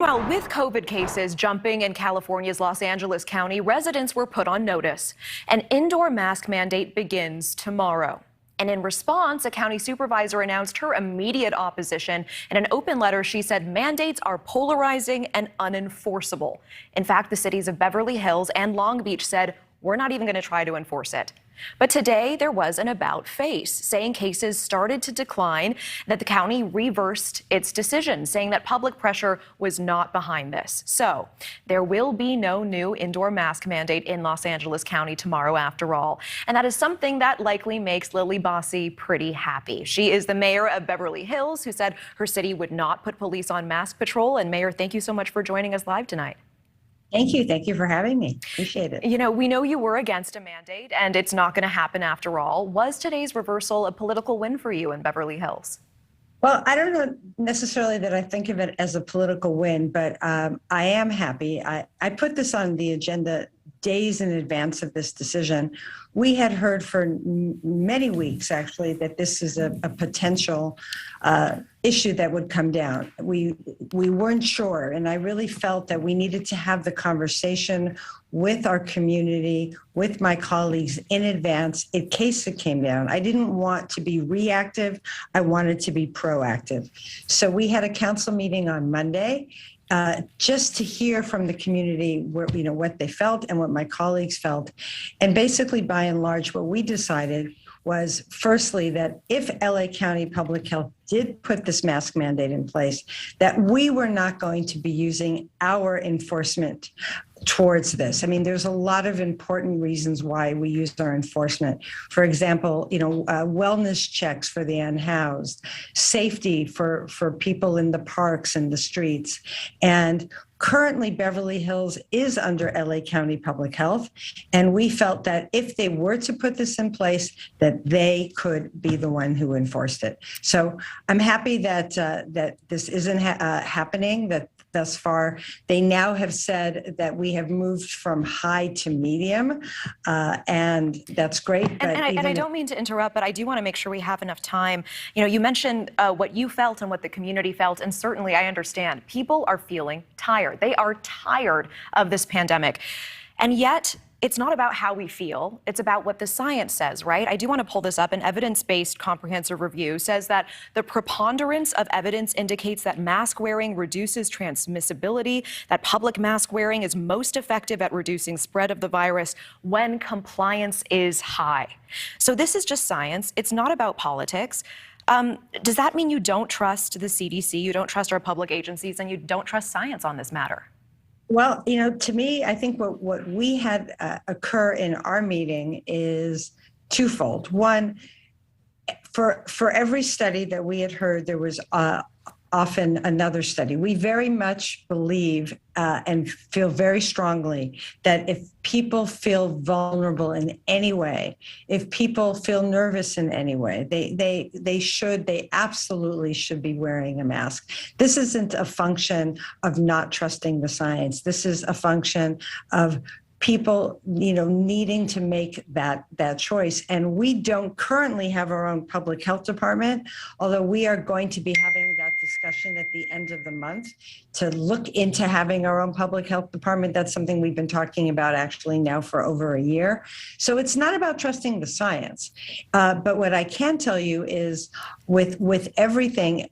Well, with COVID cases jumping in California's Los Angeles County, residents were put on notice. An indoor mask mandate begins tomorrow. And in response, a county supervisor announced her immediate opposition. In an open letter, she said mandates are polarizing and unenforceable. In fact, the cities of Beverly Hills and Long Beach said, we're not even going to try to enforce it. But today there was an about face saying cases started to decline, that the county reversed its decision, saying that public pressure was not behind this. So there will be no new indoor mask mandate in Los Angeles County tomorrow after all. And that is something that likely makes Lili Bosse pretty happy. She is the mayor of Beverly Hills, who said her city would not put police on mask patrol. And Mayor, thank you so much for joining us live tonight. Thank you. Thank you for having me. Appreciate it. You know, we know you were against a mandate, and it's not going to happen after all. Was today's reversal a political win for you in Beverly Hills? Well, I don't know necessarily that I think of it as a political win, but I am happy. I put this on the agenda days in advance of this decision. We had heard for many weeks, actually, that this is a potential issue that would come down. We weren't sure, and I really felt that we needed to have the conversation with our community, with my colleagues in advance in case it came down. I didn't want to be reactive. I wanted to be proactive. So we had a council meeting on Monday, just to hear from the community what they felt and what my colleagues felt. And basically, by and large, what we decided was, firstly, that if LA County Public Health did put this mask mandate in place, that we were not going to be using our enforcement towards this. I mean, there's a lot of important reasons why we used our enforcement. For example, wellness checks for the unhoused, safety for people in the parks and the streets. And currently, Beverly Hills is under LA County Public Health, and we felt that if they were to put this in place, that they could be the one who enforced it. So I'm happy that this isn't happening, that thus far. They now have said that we have moved from high to medium, and that's great. And I don't mean to interrupt, but I do want to make sure we have enough time. You know, you mentioned what you felt and what the community felt, and certainly I understand. People are feeling tired. They are tired of this pandemic. And yet, it's not about how we feel. It's about what the science says, right? I do want to pull this up. An evidence-based comprehensive review says that the preponderance of evidence indicates that mask wearing reduces transmissibility, that public mask wearing is most effective at reducing spread of the virus when compliance is high. So this is just science. It's not about politics. Does that mean you don't trust the CDC, you don't trust our public agencies, and you don't trust science on this matter? Well, to me, I think what we had occur in our meeting is twofold. One, for every study that we had heard, there was often another study. We very much believe and feel very strongly that if people feel vulnerable in any way, if people feel nervous in any way, they absolutely should be wearing a mask. This isn't a function of not trusting the science. This is a function of people, needing to make that choice. And we don't currently have our own public health department, although we are going to be having that discussion at the end of the month to look into having our own public health department. That's something we've been talking about actually now for over a year. So it's not about trusting the science. But what I can tell you is with everything,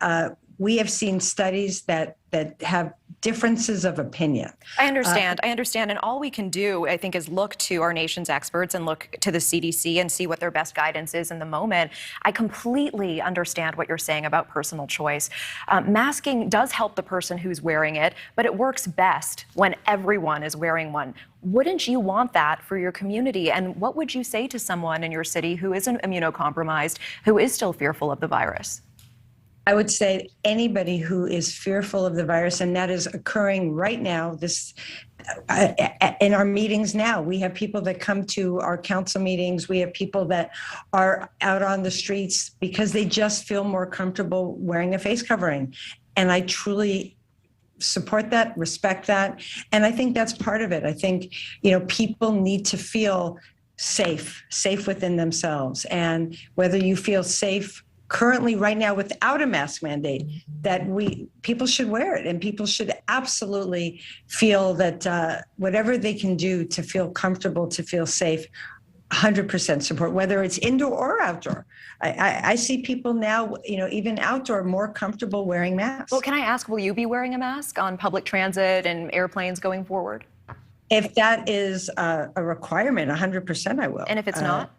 we have seen studies that have differences of opinion. I understand. And all we can do, I think, is look to our nation's experts and look to the CDC and see what their best guidance is in the moment. I completely understand what you're saying about personal choice. Masking does help the person who's wearing it, but it works best when everyone is wearing one. Wouldn't you want that for your community? And what would you say to someone in your city who isn't immunocompromised, who is still fearful of the virus? I would say anybody who is fearful of the virus, and that is occurring right now, in our meetings now. We have people that come to our council meetings. We have people that are out on the streets because they just feel more comfortable wearing a face covering. And I truly support that, respect that. And I think that's part of it. I think, people need to feel safe within themselves. And whether you feel safe currently right now without a mask mandate, that people should wear it, and people should absolutely feel that whatever they can do to feel comfortable, to feel safe, 100% support, whether it's indoor or outdoor. I see people now, even outdoor, more comfortable wearing masks. Well, can I ask, will you be wearing a mask on public transit and airplanes going forward? If that is a requirement, 100% I will. And if it's not?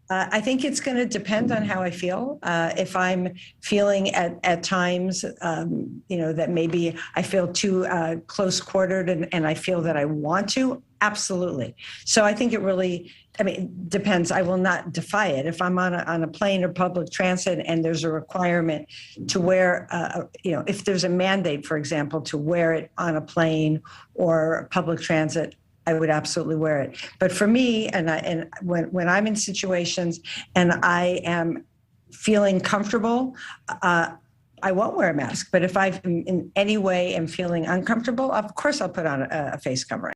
I think it's going to depend on how I feel. If I'm feeling at times, that maybe I feel too close quartered and I feel that I want to, absolutely. So I think it really, depends. I will not defy it. If I'm on a plane or public transit and there's a requirement to wear, if there's a mandate, for example, to wear it on a plane or public transit, I would absolutely wear it. But for me, and when I'm in situations and I am feeling comfortable, I won't wear a mask. But if I in any way am feeling uncomfortable, of course I'll put on a face covering.